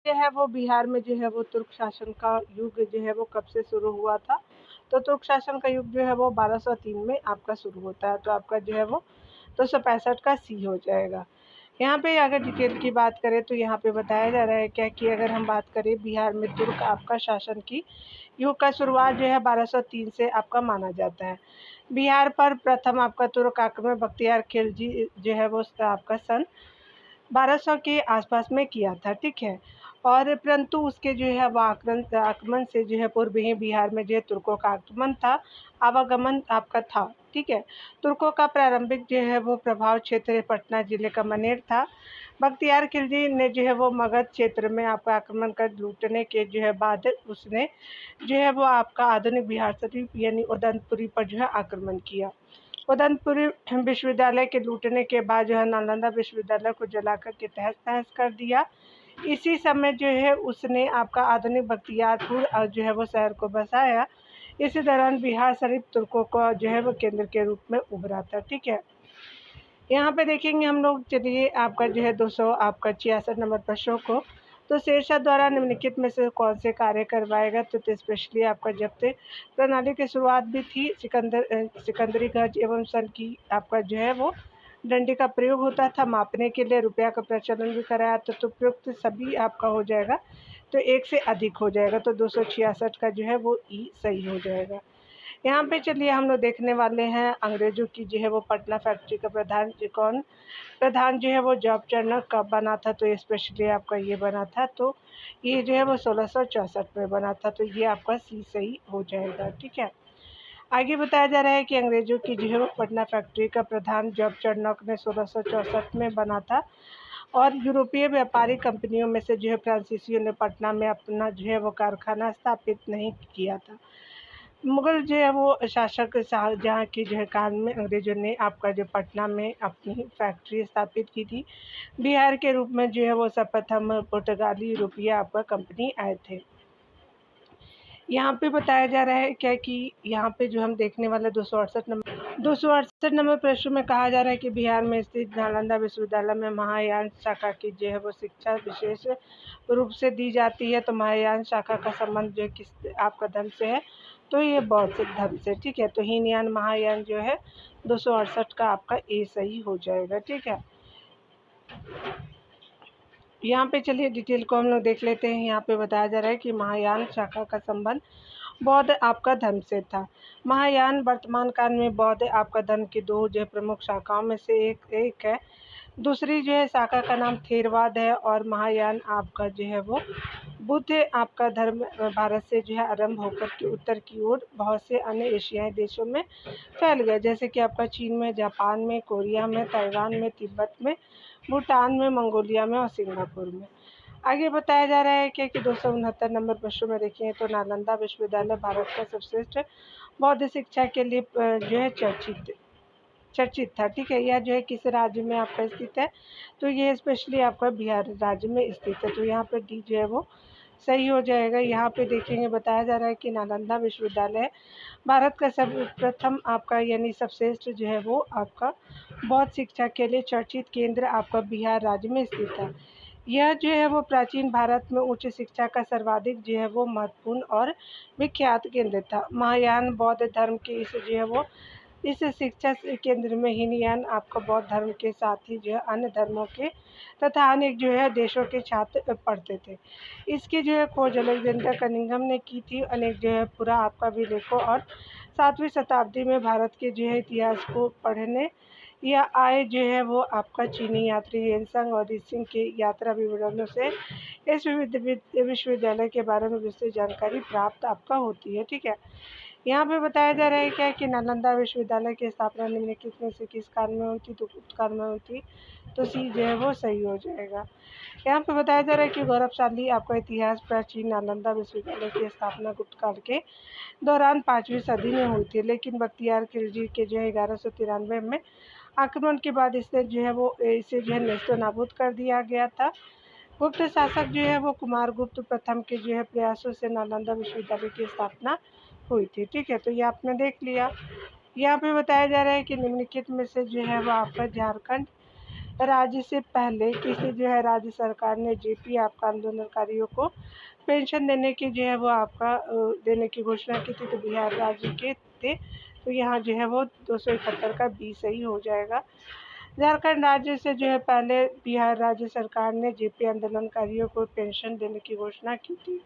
जो है वो बिहार में जो है वो तुर्क शासन का युग जो है वो कब से शुरू हुआ था? तो तुर्क शासन का युग जो है वो 1203 में आपका शुरू होता है। तो आपका जो है वो 265 का सी हो जाएगा। यहाँ पे अगर डिटेल की बात करें तो यहाँ पे बताया जा रहा है क्या कि अगर हम बात करें बिहार में तुर्क आपका शासन की युग का शुरुआत जो है 1203 से आपका माना जाता है। बिहार पर प्रथम आपका तुर्क आक्रमण बख्तियार खिलजी जो है वो आपका सन 1200 के आसपास में किया था, ठीक है। और परंतु उसके जो है वो आक्रमण से जो है पूर्व ही बिहार में जो है तुर्कों का आगमन था, आवागमन आपका था, ठीक है। तुर्कों का प्रारंभिक जो है वो प्रभाव क्षेत्र पटना जिले का मनेर था। बख्तियार खिलजी ने जो है वो मगध क्षेत्र में आपका आक्रमण कर लूटने के जो है बाद उसने जो है वो आपका आधुनिक बिहार शरीफ यानी उदनपुरी पर जो है आक्रमण किया। उदनपुरी विश्वविद्यालय के लूटने के बाद जो है नालंदा विश्वविद्यालय को जलाकर के तहस नहस कर दिया। इसी समय जो है उसने आपका आधुनिक बख्तियारपुर और जो है वो शहर को बसाया। इसी दौरान बिहार शरीफ तुर्कों का जो है वो केंद्र के रूप में उभरा था, ठीक है। यहाँ पे देखेंगे हम लोग, चलिए आपका जो है 200 आपका 66 नंबर प्रश्नों को, तो शेरशाह द्वारा निम्नलिखित में से कौन से कार्य करवाएगा? तो स्पेशली आपका जब्त प्रणाली की शुरुआत भी थी। सिकंदरी गज एवं सन की आपका जो है वो डंडी का प्रयोग होता था। मापने के लिए रुपया का प्रचलन भी कराया था। तो प्रयुक्त सभी आपका हो जाएगा, तो एक से अधिक हो जाएगा। तो 266 का जो है वो ई सही हो जाएगा। यहाँ पे चलिए हम लोग देखने वाले हैं अंग्रेजों की जो है वो पटना फैक्ट्री का प्रधान जो है वो जॉब टर्नर कब बना था? तो स्पेशली आपका ये बना था, तो ये जो है वो 1664 में बना था। तो ये आपका सी सही हो जाएगा, ठीक है। आगे बताया जा रहा है कि अंग्रेजों की जो है वो पटना फैक्ट्री का प्रधान जॉब टर्नर ने 1664 में बना था। और यूरोपीय व्यापारी कंपनियों में से जो है फ्रांसीसियों ने पटना में अपना जो है वो कारखाना स्थापित नहीं किया था। मुगल जो है वो शासक शाहजहाँ के जो है काल में अंग्रेजों ने आपका जो पटना में अपनी फैक्ट्री स्थापित की थी। बिहार के रूप में जो है वो सर्वप्रथम पुर्तगाली यूरोपीय आपका कंपनी आए थे। यहाँ पे बताया जा रहा है क्या कि यहाँ पे जो हम देखने वाले 268 नंबर प्रश्न में कहा जा रहा है कि बिहार में स्थित नालंदा विश्वविद्यालय में महायान शाखा की जो है वो शिक्षा विशेष रूप से दी जाती है। तो महायान शाखा का संबंध जो है किस आपका धर्म से है? तो ये बौद्ध धर्म से, ठीक है। तो हीनयान महायान जो है 268 का आपका ए सही हो जाएगा, ठीक है। यहाँ पे चलिए डिटेल को हम लोग देख लेते हैं। यहाँ पे बताया जा रहा है कि महायान शाखा का संबंध बौद्ध आपका धर्म से था। महायान वर्तमान काल में बौद्ध आपका धर्म की दो जो है प्रमुख शाखाओं में से एक है। दूसरी जो है शाखा का नाम थेरवाद है। और महायान आपका जो है वो बुद्ध आपका धर्म भारत से जो है आरंभ होकर के उत्तर की ओर बहुत से अन्य एशियाई देशों में फैल गया, जैसे कि आपका चीन में, जापान में, कोरिया में, ताइवान में, तिब्बत में, भूटान में, मंगोलिया में और सिंगापुर में। आगे बताया जा रहा है कि 269 नंबर प्रश्न में देखिए, तो नालंदा विश्वविद्यालय भारत का सर्वश्रेष्ठ बौद्ध शिक्षा के लिए जो है चर्चित था, ठीक है। यह जो है किस राज्य में आपका स्थित है? तो ये स्पेशली आपका बिहार राज्य में स्थित है। तो यहाँ पे डी जो है वो सही हो जाएगा। यहाँ पे देखेंगे, बताया जा रहा है कि नालंदा विश्वविद्यालय भारत का सर्वप्रथम आपका यानी सबश्रेष्ठ जो है वो आपका बौद्ध शिक्षा के लिए चर्चित केंद्र आपका बिहार राज्य में स्थित है। यह जो है वो प्राचीन भारत में उच्च शिक्षा का सर्वाधिक जो है वो महत्वपूर्ण और विख्यात केंद्र था। महायान बौद्ध धर्म के इस जो है वो इस शिक्षा केंद्र में हीनयान आपका बौद्ध धर्म के साथ ही जो है अन्य धर्मों के तथा अनेक जो है देशों के छात्र पढ़ते थे। इसकी जो है खोज अलेक्जेंडर कनिंघम ने की थी। अनेक जो है पूरा आपका अभिलेखों और 7वीं शताब्दी में भारत के जो है इतिहास को पढ़ने या आए जो है वो आपका चीनी यात्री हेनसंग और रिसिंग के यात्रा विवरणों से इस विश्वविद्यालय के बारे में विस्तृत जानकारी प्राप्त आपका होती है, ठीक है। यहाँ पे बताया जा रहा है क्या कि नालंदा विश्वविद्यालय की स्थापना निम्नलिखित में से किस काल में हुई थी? तो उत्काल में हुई थी। तो सी जो है वो सही हो जाएगा। यहाँ पे बताया जा रहा है कि गौरवशाली आपका इतिहास प्राचीन नालंदा विश्वविद्यालय की स्थापना गुप्त काल के दौरान 5वीं सदी में हुई थी, लेकिन बख्तियार खिलजी के जो है 1193 में आक्रमण के बाद इसे जो है नेस्तो नाबूद कर दिया गया था। गुप्त शासक जो है वो कुमारगुप्त प्रथम के जो है प्रयासों से नालंदा विश्वविद्यालय की स्थापना हुई थी, ठीक है। तो ये आपने देख लिया। यहाँ पे बताया जा रहा है कि निम्नलिखित में से जो है वो आपका झारखंड राज्य से पहले किसी जो है राज्य सरकार ने जेपी आपका आंदोलनकारियों को पेंशन देने की जो है वो आपका देने की घोषणा की थी, तो बिहार राज्य के थे, तो यहाँ जो है वो 271 का बी सही हो जाएगा। झारखंड राज्य से जो है पहले बिहार राज्य सरकार ने जेपी आंदोलनकारियों को पेंशन देने की घोषणा की थी।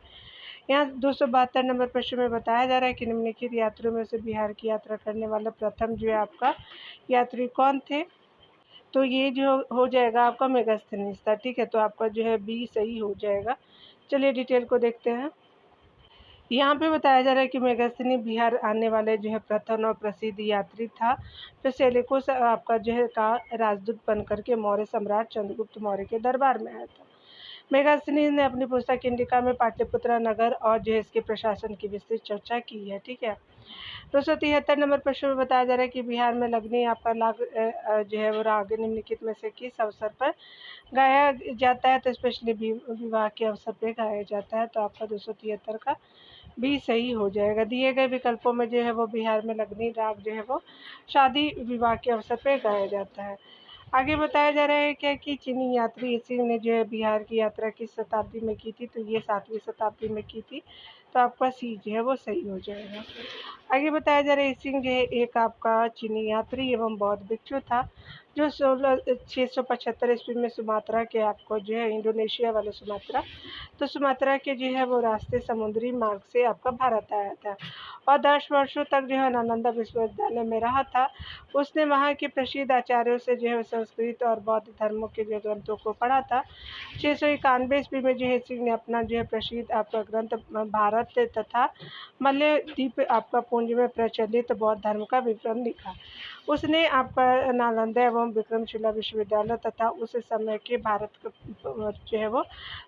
यहाँ 272 नंबर प्रश्न में बताया जा रहा है कि निम्नलिखित यात्रियों में से बिहार की यात्रा करने वाला प्रथम जो है आपका यात्री कौन थे, तो ये जो हो जाएगा आपका मेगास्थनीज था। ठीक है, तो आपका जो है बी सही हो जाएगा। चलिए डिटेल को देखते हैं। यहाँ पे बताया जा रहा है कि मेगास्थनी बिहार आने वाले जो है प्रथम और प्रसिद्ध यात्री था, जो सेलिकोस आपका जो है का राजदूत बनकर के मौर्य सम्राट चंद्रगुप्त मौर्य के दरबार में आया था। मेगास्थनीज ने अपनी पुस्तक इंडिका में पाटलिपुत्र नगर और जो है इसके प्रशासन की विस्तृत चर्चा की है। ठीक है, 273 नंबर प्रश्न में बताया जा रहा है कि बिहार में लगनी आपका लाग जो है वो राग निम्नलिखित में से किस अवसर पर गाया जाता है, तो स्पेशली विवाह के अवसर पर गाया जाता है, तो आपका 273 का भी सही हो जाएगा। दिए गए विकल्पों में जो है वो बिहार में लगनी राग जो है वो शादी विवाह के अवसर पर गाया जाता है। आगे बताया जा रहा है क्या कि चीनी यात्री इसिंग ने जो है बिहार की यात्रा किस शताब्दी में की थी, तो ये 7वीं शताब्दी में की थी, तो आपका सी जो है वो सही हो जाएगा। आगे बताया जा रहा है इसिंग जो है एक आपका चीनी यात्री एवं बौद्ध भिक्षु था, जो 675 ईस्वी में सुमात्रा के आपको जो है इंडोनेशिया वाले सुमात्रा, तो सुमात्रा के जो है वो रास्ते समुद्री मार्ग से आपका भारत आया था और 10 वर्षों तक जो है नालंदा विश्वविद्यालय में रहा था। उसने वहाँ के प्रसिद्ध आचार्यों से जो है संस्कृत और बौद्ध धर्मों के जो ग्रंथों को पढ़ा था। 691 ईस्वी में जो है सिंह ने अपना जो है प्रसिद्ध आपका ग्रंथ भारत तथा मलय द्वीप आपका पुंज में प्रचलित बौद्ध धर्म का विवरण लिखा। उसने आपका नालंदा एवं विक्रमशिला विश्वविद्यालय तथा उस समय के भारत जो है वो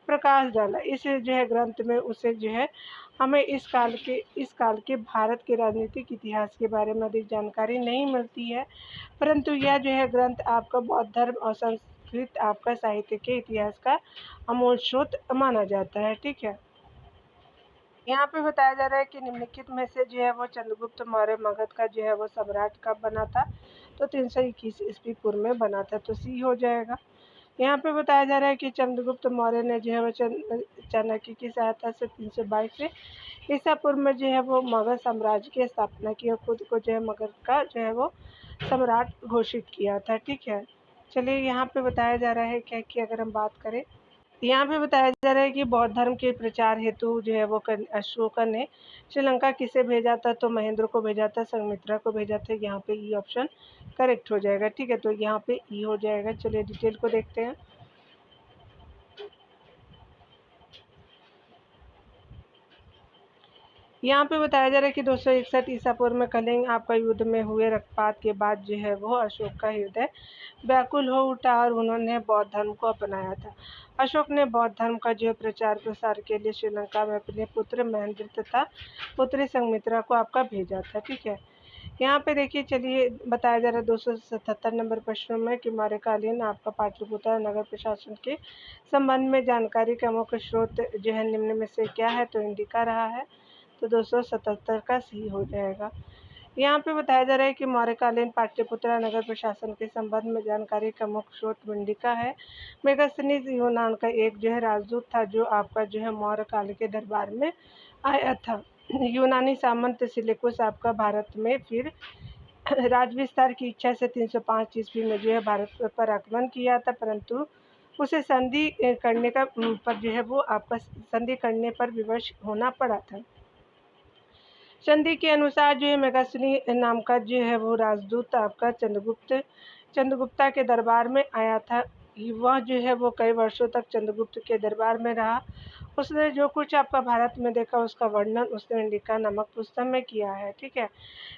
प्रकाश डाला। इस जो है ग्रंथ में उसे जो है हमें इस काल के भारत के राजनीतिक इतिहास के बारे में अधिक जानकारी नहीं मिलती है, परंतु यह जो है ग्रंथ आपका बौद्ध धर्म और संस्कृत आपका साहित्य के इतिहास का अमूल स्रोत माना जाता है। ठीक है, यहाँ पे बताया जा रहा है कि निम्नलिखित में से जो है वो चंद्रगुप्त मौर्य मगध का जो है वो सम्राट कब बना था, तो 321 ईस्वी पूर्व में बना था, तो सी हो जाएगा। यहाँ पे बताया जा रहा है कि चंद्रगुप्त मौर्य ने जो है वो चाणक्य की सहायता से 322 से ईसा पूर्व में जो है वो मगध साम्राज्य की स्थापना की और खुद को जो है मगध का जो है वो सम्राट घोषित किया था। ठीक है, चलिए यहाँ पे बताया जा रहा है क्या कि अगर हम बात करें, यहाँ पे बताया जा रहा है कि बौद्ध धर्म के प्रचार हेतु जो है वो अशोक ने श्रीलंका किसे भेजा था, तो महेंद्र को भेजा था, संघमित्रा को भेजा था। यहाँ पे ई ऑप्शन करेक्ट हो जाएगा। ठीक है, तो यहाँ पे ई हो जाएगा। चलिए डिटेल को देखते हैं। यहाँ पे बताया जा रहा है कि 261 ईसा पूर्व में कलिंग आपका युद्ध में हुए रक्तपात के बाद जो है वो अशोक का हृदय व्याकुल हो उठा और उन्होंने बौद्ध धर्म को अपनाया था। अशोक ने बौद्ध धर्म का जो प्रचार प्रसार के लिए श्रीलंका में अपने पुत्र महेंद्र तथा पुत्री संघमित्रा को आपका भेजा था। ठीक है, यहाँ पे देखिए, चलिए बताया जा रहा है 277 नंबर प्रश्न में कि मौर्यकालीन आपका पाटलिपुत्र नगर प्रशासन के संबंध में जानकारी का मुख्य स्रोत जो है निम्न में से क्या है, तो इंडिका रहा है, तो 277 का सी हो जाएगा। यहाँ पे बताया जा रहा है कि मौर्यकालीन पाटलिपुत्र नगर प्रशासन के संबंध में जानकारी का मुख्य स्रोत इंडिका है। मेगास्थनीज यूनान का एक जो है राजदूत था, जो आपका जो है मौर्य काल के दरबार में आया था। यूनानी सामंत सिलिकुस आपका भारत में फिर राज विस्तार की इच्छा से 305 ईस्वी में जो है भारत पर आक्रमण किया था, परंतु उसे संधि करने का पर जो है वो आपका संधि करने पर विवश होना पड़ा था। संधि के अनुसार जो है मेगास्थनी नाम का जो है वो राजदूत आपका चंद्रगुप्ता के दरबार में आया था। वह जो है वो कई वर्षों तक चंद्रगुप्त के दरबार में रहा। उसने जो कुछ आपका भारत में देखा उसका वर्णन उसने इंडिका नामक पुस्तक में किया है। ठीक है,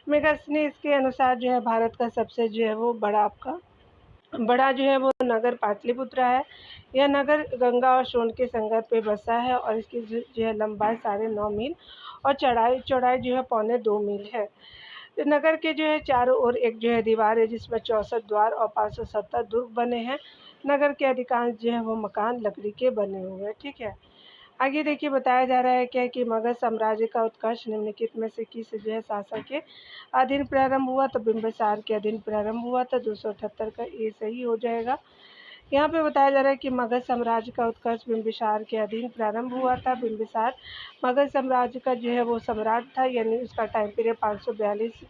मेगास्थनी इसके अनुसार जो है भारत का सबसे जो है वो बड़ा जो है वो नगर पाटलिपुत्र है। यह नगर गंगा और सोन के संगम पे बसा है और इसकी जो है लंबाई 9.5 मील और चौड़ाई जो है 2.25 मील है। नगर के जो है चारों ओर एक जो है दीवार है जिसमें 64 द्वार और 570 दुर्ग बने हैं। नगर के अधिकांश जो है वो मकान लकड़ी के बने हुए हैं। ठीक है, आगे देखिए बताया जा रहा है क्या कि मगध साम्राज्य का उत्कर्ष निम्नलिखित में से किस जो है शासक के अधीन प्रारंभ हुआ, तो बिंबिसार के अधीन प्रारंभ हुआ था। 278 का ये सही हो जाएगा। यहाँ पे बताया जा रहा है कि मगध साम्राज्य का उत्कर्ष बिंबिसार के अधीन प्रारंभ हुआ था। बिंबिसार मगध साम्राज्य का जो है वो सम्राट था, यानी उसका टाइम पीरियड 542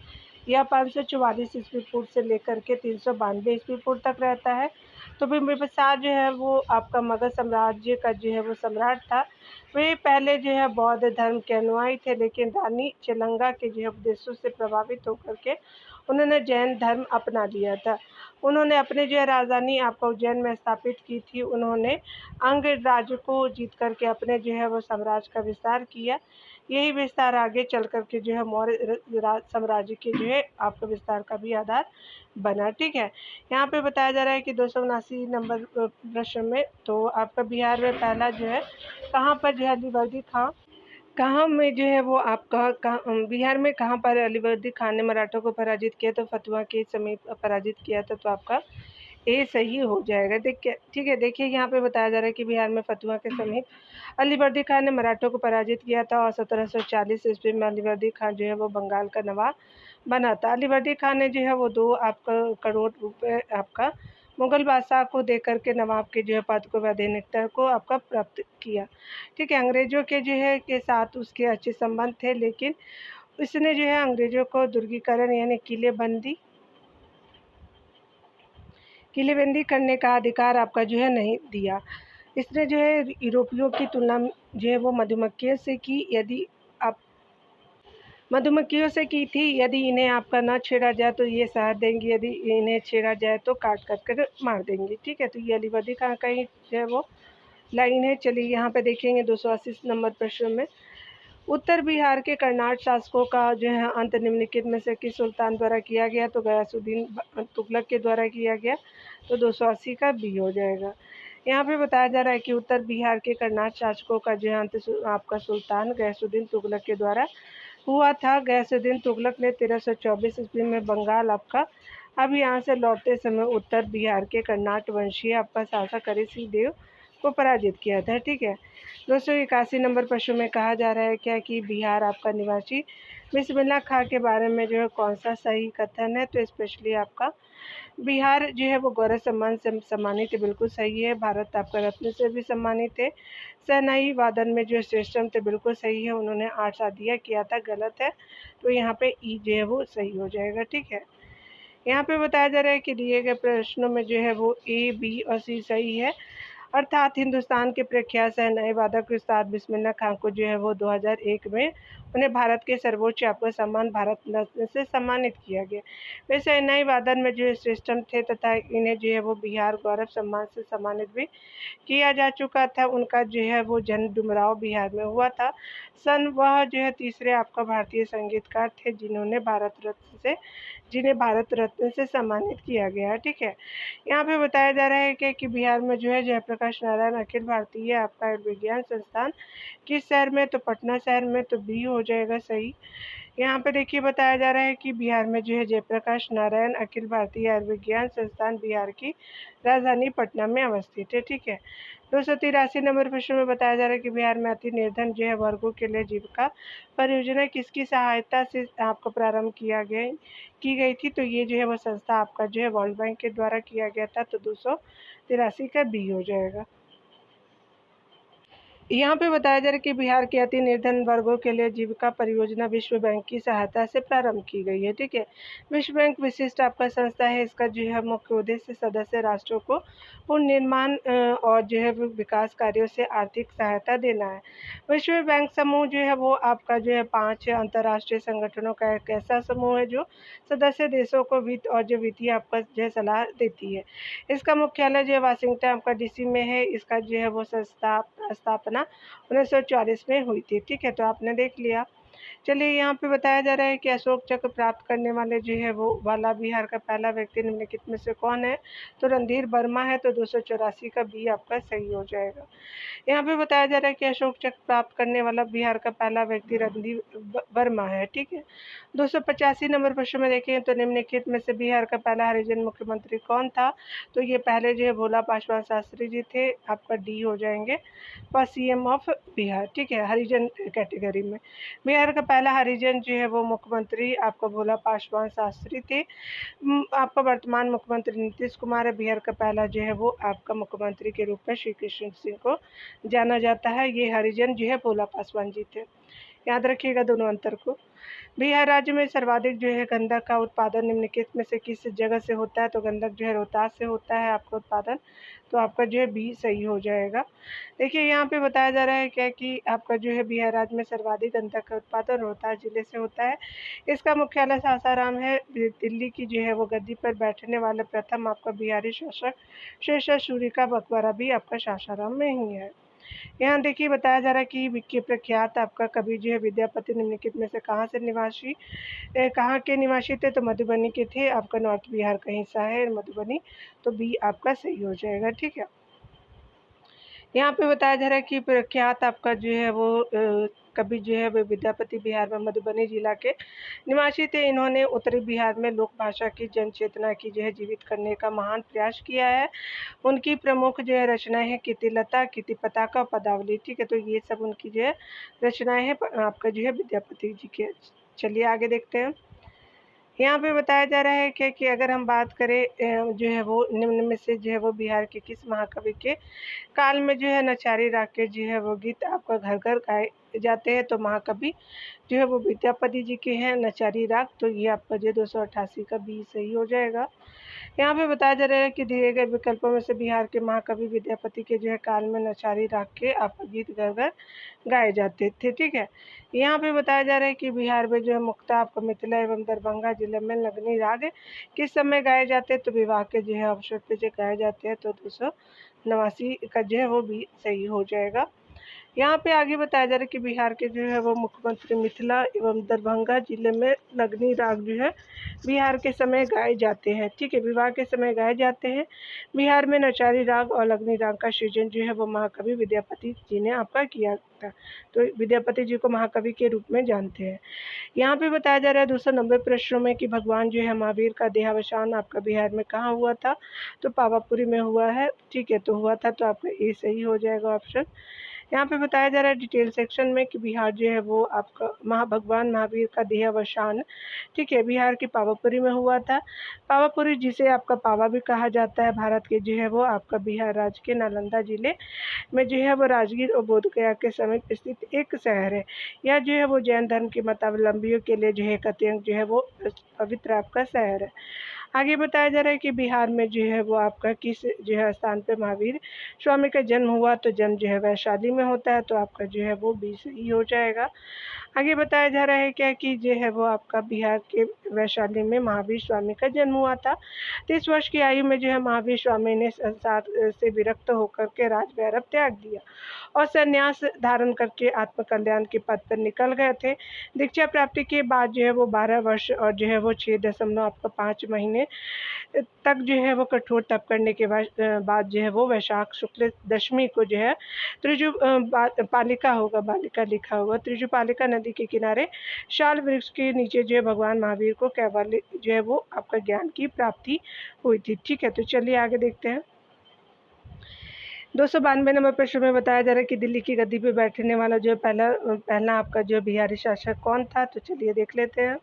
या 544 ईस्वी पूर्व से लेकर के 392 ईस्वी पूर्व तक रहता है। तो बिंबिसार जो है वो आपका मगध साम्राज्य का जो है वो सम्राट था। वे पहले जो है बौद्ध धर्म के अनुयायी थे, लेकिन रानी चेलंगा के जो है उपदेशों से प्रभावित होकर के उन्होंने जैन धर्म अपना लिया था। उन्होंने अपने जो है राजधानी आपका उज्जैन में स्थापित की थी। उन्होंने अंग राज्य को जीत करके अपने जो है वो साम्राज्य का विस्तार किया। यही विस्तार आगे चल कर के जो है मौर्य साम्राज्य के जो है आपका विस्तार का भी आधार बना। ठीक है, यहाँ पे बताया जा रहा है कि 279 नंबर प्रश्न में तो आपका बिहार में पहला जो है कहाँ पर जो है अलीवर्दी खां, कहाँ में जो है वो आपका बिहार में कहाँ पर अलीवर्दी खान ने मराठों को पराजित किया? तो फतुहा के समीप पराजित किया था। तो आपका ए सही हो जाएगा। ठीक है, देखिए यहाँ पे बताया जा रहा है कि बिहार में फतुहा के समीप अलीवर्दी खान ने मराठों को पराजित किया था और 1740 ईस्वी में अलीवर्दी खान जो है वो बंगाल का नवाब बना था। अलीवर्दी खान ने जो है वो 2 आपका करोड़ रुपए आपका मुगल बादशाह को देकर के नवाब के जो है पद को वैधानिकता को आपका प्राप्त किया। ठीक है, अंग्रेजों के जो है के साथ उसके अच्छे संबंध थे, लेकिन उसने जो है अंग्रेजों को दुर्गीकरण यानी किलेबंदी करने का अधिकार आपका जो है नहीं दिया। इसने जो है यूरोपियों की तुलना जो है वो मधुमक्खियों से की, यदि आप मधुमक्खियों से की थी। यदि इन्हें आपका न छेड़ा जाए तो ये शहद देंगी, यदि इन्हें छेड़ा जाए तो काट काट कर मार देंगी। ठीक है, तो ये अलीवर्दी खान का ही जो है वो लाइन है। चलिए यहाँ पे देखेंगे 280 नंबर प्रश्न में उत्तर बिहार के कर्नाट शासकों का जो है अंत निम्नलिखित में से किस सुल्तान द्वारा किया गया? तो गयासुद्दीन तुगलक के द्वारा किया गया। तो 280 का बी हो जाएगा। यहाँ पे बताया जा रहा है कि उत्तर बिहार के कर्नाट शासकों का जो है अंत आपका सुल्तान गयासुद्दीन तुगलक के द्वारा हुआ था। गयासुद्दीन तुगलक ने 1324 ईस्वी में बंगाल आपका अब यहाँ से लौटते समय उत्तर बिहार के कर्नाट वंशीय आपका शासक हरि सिंह देव को पराजित किया था। ठीक है, 281 नंबर प्रश्न में कहा जा रहा है क्या कि बिहार आपका निवासी बिस्मिल्लाह खां के बारे में जो है कौन सा सही कथन है? तो स्पेशली आपका बिहार जो है वो गौरव सम्मान से सम्मानित है, बिल्कुल सही है। भारत आपका रत्न से भी सम्मानित है। शहनाई वादन में जो श्रेष्ठम थे, बिल्कुल सही है। उन्होंने 8 शादियाँ किया था, गलत है। तो यहाँ पे ई जो है वो सही हो जाएगा। ठीक है, यहाँ पे बताया जा रहा है कि दिए गए प्रश्नों में जो है वो ए, बी और सी सही है। अर्थात हिंदुस्तान के प्रख्यात शहनाई वादक उस्ताद बिस्मिल्लाह खां को जो है वो 2001 में उन्हें भारत के सर्वोच्च आपका सम्मान भारत रत्न से सम्मानित किया गया। वे शहनाई वादन में जो है श्रेष्ठम थे तथा इन्हें जो है वो बिहार गौरव सम्मान से सम्मानित भी किया जा चुका था। उनका जो है वो जन्म डुमराव बिहार में हुआ था। वह जो है तीसरे आपका भारतीय संगीतकार थे जिन्हें भारत रत्न से सम्मानित किया गया है। ठीक है, यहाँ पे बताया जा रहा है कि बिहार में जो है जयप्रकाश नारायण अखिल भारतीय आपका विज्ञान संस्थान किस शहर में? तो पटना शहर में। तो बी हो जाएगा सही। यहाँ पे देखिए बताया जा रहा है कि बिहार में जो है जयप्रकाश नारायण अखिल भारतीय आयुर्विज्ञान संस्थान बिहार की राजधानी पटना में अवस्थित है। ठीक है, 283 नंबर प्रश्न में बताया जा रहा है कि बिहार में अति निर्धन जो है वर्गों के लिए जीविका परियोजना किसकी सहायता से आपको प्रारंभ की गई थी? तो ये जो है वो संस्था आपका जो है वर्ल्ड बैंक के द्वारा किया गया था। तो 283 का बी हो जाएगा। यहाँ पे बताया जा रहा है कि बिहार के अति निर्धन वर्गों के लिए जीविका परियोजना विश्व बैंक की सहायता से प्रारंभ की गई है। ठीक है, विश्व बैंक विशिष्ट आपका संस्था है। इसका जो है मुख्य उद्देश्य सदस्य राष्ट्रों को पुनर्निर्माण और जो है विकास कार्यों से आर्थिक सहायता देना है। विश्व बैंक समूह जो है वो आपका जो है 5 अंतर्राष्ट्रीय संगठनों का एक ऐसा समूह है जो सदस्य देशों को वित्त और जो वित्तीय आपका जो है सलाह देती है। इसका मुख्यालय जो है वाशिंगटन आपका DC में है। इसका जो है वो स्थापना 1944 में हुई थी। ठीक है, तो आपने देख लिया। चलिए यहाँ पे बताया जा रहा है कि अशोक चक्र प्राप्त करने वाले जो है वो वाला बिहार का पहला व्यक्ति निम्नलिखित में से कौन है? तो रणधीर वर्मा है। तो 284 का बी आपका सही हो जाएगा। यहाँ पे बताया जा रहा है कि अशोक चक्र प्राप्त करने वाला बिहार का पहला व्यक्ति रणधीर वर्मा है। ठीक है, 285 नंबर प्रश्न में देखें तो निम्नलिखित में से बिहार का पहला हरिजन मुख्यमंत्री कौन था? तो ये पहले जो है भोला पासवान शास्त्री जी थे। आपका डी हो जाएंगे फर्स्ट CM ऑफ बिहार। ठीक है, हरिजन कैटेगरी में बिहार बिहार का पहला हरिजन जो है वो मुख्यमंत्री आपका भोला पासवान शास्त्री थे। आपका वर्तमान मुख्यमंत्री नीतीश कुमार है। बिहार का पहला जो है वो आपका मुख्यमंत्री के रूप में श्री कृष्ण सिंह को जाना जाता है। ये हरिजन जो है भोला पासवान जी थे। याद रखिएगा दोनों अंतर को। बिहार राज्य में सर्वाधिक जो है गंधक का उत्पादन निम्नलिखित में से किस जगह से होता है? तो गंधक जो है रोहतास से होता है आपका उत्पादन। तो आपका जो है बी सही हो जाएगा। देखिए यहाँ पे बताया जा रहा है क्या कि आपका जो है बिहार राज्य में सर्वाधिक गंधक का उत्पादन रोहतास जिले से होता है। इसका मुख्यालय सासाराम है। दिल्ली की जो है वो गद्दी पर बैठने वाले प्रथम आपका बिहारी शासक शेषा सूरी का मकबरा भी आपका सासाराम में ही है। यहाँ देखिए बताया जा रहा है कि विख्य प्रख्यात आपका कवि जो है विद्यापति निम्नलिखित में से कहाँ के निवासी थे? तो मधुबनी के थे। आपका नॉर्थ बिहार का हिस्सा है मधुबनी। तो बी आपका सही हो जाएगा। ठीक है। यहाँ पे बताया जा रहा है कि प्रख्यात आपका जो है वो कवि जो है वो विद्यापति बिहार में मधुबनी जिला के निवासी थे। इन्होंने उत्तरी बिहार में लोक भाषा की जन चेतना की जो है जीवित करने का महान प्रयास किया है। उनकी प्रमुख जो है रचनाएं हैं कीर्तिलता, कीर्ति पताका, पदावली। ठीक है। तो ये सब उनकी जो है रचनाएं हैं आपका जो है विद्यापति जी के। चलिए आगे देखते हैं। यहाँ पे बताया जा रहा है कि अगर हम बात करें जो है वो निम्न में से जो है वो बिहार के किस महाकवि के काल में जो है नचारी राग के जो है वो गीत आपका घर घर गाए जाते हैं? तो महाकवि जो है वो विद्यापति जी के हैं नचारी राग। तो ये आपका जो 288 का बी सही हो जाएगा। यहाँ पे बताया जा रहा है कि दिए गए विकल्पों में से बिहार के महाकवि विद्यापति के जो है काल में नचारी राग के आपका गीत घर घर गाए जाते थे। ठीक है। यहाँ पे बताया जा रहा है कि बिहार में जो है मुख्यतः आपका मिथिला एवं दरभंगा जिले में नगनी राग किस समय गाए जाते हैं? तो विवाह के जो है अवसर पे जो गाए जाते हैं। तो 289 का जो है वो भी सही हो जाएगा। यहाँ पे आगे बताया जा रहा है कि बिहार के जो है वो मुख्यमंत्री मिथिला एवं दरभंगा जिले में नगनी राग जो है बिहार के समय गाए जाते हैं। ठीक है। विवाह के समय गाए जाते हैं। बिहार में नचारी राग और नगनी राग का सृजन जो है वो महाकवि विद्यापति जी ने आपका किया था। तो विद्यापति जी को महाकवि के रूप में जानते हैं। यहाँ पे बताया जा रहा है 290 प्रश्नों में कि भगवान जो है महावीर का देहावसान आपका बिहार में कहाँ हुआ था? तो पावापुरी में हुआ है। ठीक है। तो हुआ था। तो आपका ए सही हो जाएगा ऑप्शन। यहाँ पे बताया जा रहा है डिटेल सेक्शन में कि बिहार जो है वो आपका भगवान महावीर का देहावसान ठीक है बिहार के पावापुरी में हुआ था। पावापुरी जिसे आपका पावा भी कहा जाता है भारत के जो है वो आपका बिहार राज्य के नालंदा जिले में जो है वो राजगीर और बोधगया के समीप स्थित एक शहर है। यह जो है वो जैन धर्म के मतावलंबियों के लिए जो है एक अत्यंत जो है वो पवित्र आपका शहर है। आगे बताया जा रहा है कि बिहार में जो है वो आपका किस जो है स्थान पे महावीर स्वामी का जन्म हुआ? तो जन्म जो है वैशाली में होता है। तो आपका जो है वो बी सही हो जाएगा। आगे बताया जा रहा है क्या कि जो है वो आपका बिहार के वैशाली में महावीर स्वामी का जन्म हुआ था। 30 वर्ष की आयु में जो है महावीर स्वामी ने संसार से विरक्त होकर के राजभैरव त्याग दिया और संन्यास धारण करके आत्मकल्याण के पद पर निकल गए थे। दीक्षा प्राप्ति के बाद जो है वो 12 वर्ष और जो है वो 6.5 महीने तक जो है वो कठोर तप करने के बाद जो है वो वैशाख शुक्ल दशमी को जो है बालिका लिखा होगा त्रिजुपालिका नदी के किनारे शाल वृक्ष के नीचे जो है भगवान महावीर को कैवल्य जो है वो आपका ज्ञान की प्राप्ति हुई थी। ठीक है। तो चलिए आगे देखते हैं। 292 नंबर प्रश्न में बताया जा रहा है कि दिल्ली की गद्दी पे बैठने वाला जो पहला आपका जो बिहारी शासक कौन था? तो चलिए देख लेते हैं।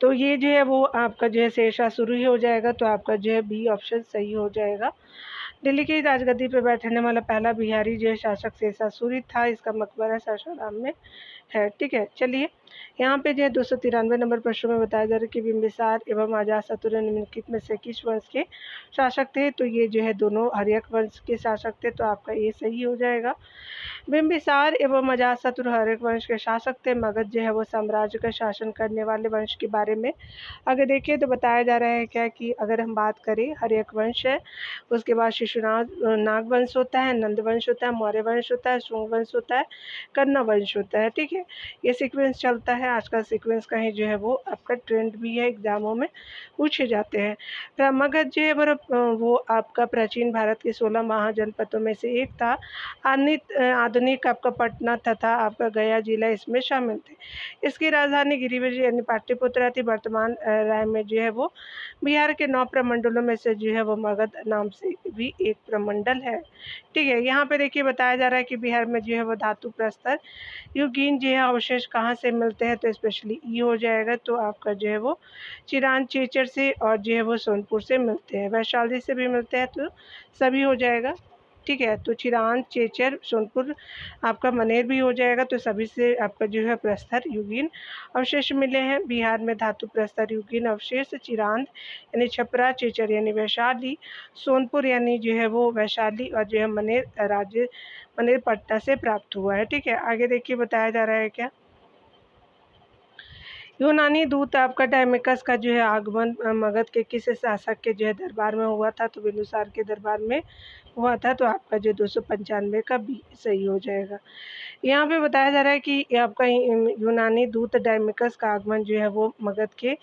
तो ये जो है वो आपका जो है शेरशाह शुरू ही हो जाएगा। तो आपका जो है बी ऑप्शन सही हो जाएगा। दिल्ली की राजगद्दी पर बैठने वाला पहला बिहारी जो है शासक शेरशाह सूरी था। इसका मकबरा सासाराम में है। ठीक है। चलिए यहाँ पे जो है 293 नंबर प्रश्न में बताया जा रहा है कि बिंबिसार एवं अजातशत्रु निम्नलिखित में से किस वंश के शासक थे? तो ये जो है दोनों हर्यक वंश के शासक थे। तो आपका ये सही हो जाएगा। बिंबिसार एवं अजातशत्रु हर्यक वंश के शासक थे। मगध जो है वो साम्राज्य का शासन करने वाले वंश के बारे में अगर देखिए तो बताया जा रहा है क्या कि अगर हम बात करें हर्यक वंश है, उसके बाद शिशुनाग नाग वंश होता है, नंद वंश होता है, मौर्य वंश होता है, शुंग वंश होता है, कन्ना वंश होता है। ठीक है। ये सीक्वेंस चलता है। आजकल सीक्वेंस का ही जो है वो आपका ट्रेंड भी है, एग्जामों में पूछे जाते हैं। मगध जो है वो आपका प्राचीन भारत के 16 महाजनपदों में से एक था। आधुनिक आपका पटना तथा आपका गया जिला इसमें शामिल थे। इसकी राजधानी गिरिवज यानी पाटलिपुत्रा थी। वर्तमान राय में जो है वो बिहार के 9 प्रमंडलों में से जो है वो मगध नाम से भी एक प्रमंडल है। ठीक है, यहाँ पे देखिए बताया जा रहा है कि बिहार में जो है वो धातु प्रस्तर युगीन जो है अवशेष कहाँ से मिलते हैं, तो स्पेशली ई हो जाएगा। तो आपका जो है वो चिरान चेचर से और जो है वो सोनपुर से मिलते हैं, वैशाली से भी मिलते हैं, तो सभी हो जाएगा। ठीक है, तो चिरान चेचर सोनपुर आपका मनेर भी हो जाएगा, तो सभी से आपका जो है प्रस्तर युगीन अवशेष मिले हैं। बिहार में धातु प्रस्तर युगीन अवशेष चिरांद यानी छपरा, चेचर यानी वैशाली, सोनपुर यानी जो है वो वैशाली और जो है मनेर पटना से प्राप्त हुआ है। ठीक है, आगे देखिए बताया जा रहा है क्या। यूनानी दूत आपका टाइमिकस का जो है आगमन मगध के किस शासक के जो है दरबार में हुआ था, तो बिंदुसार के दरबार में हुआ था। तो आपका जो 295 का बी सही हो जाएगा। यहाँ पे बताया जा रहा है कि आपका यूनानी दूत टाइमिकस का आगमन जो है वो मगध के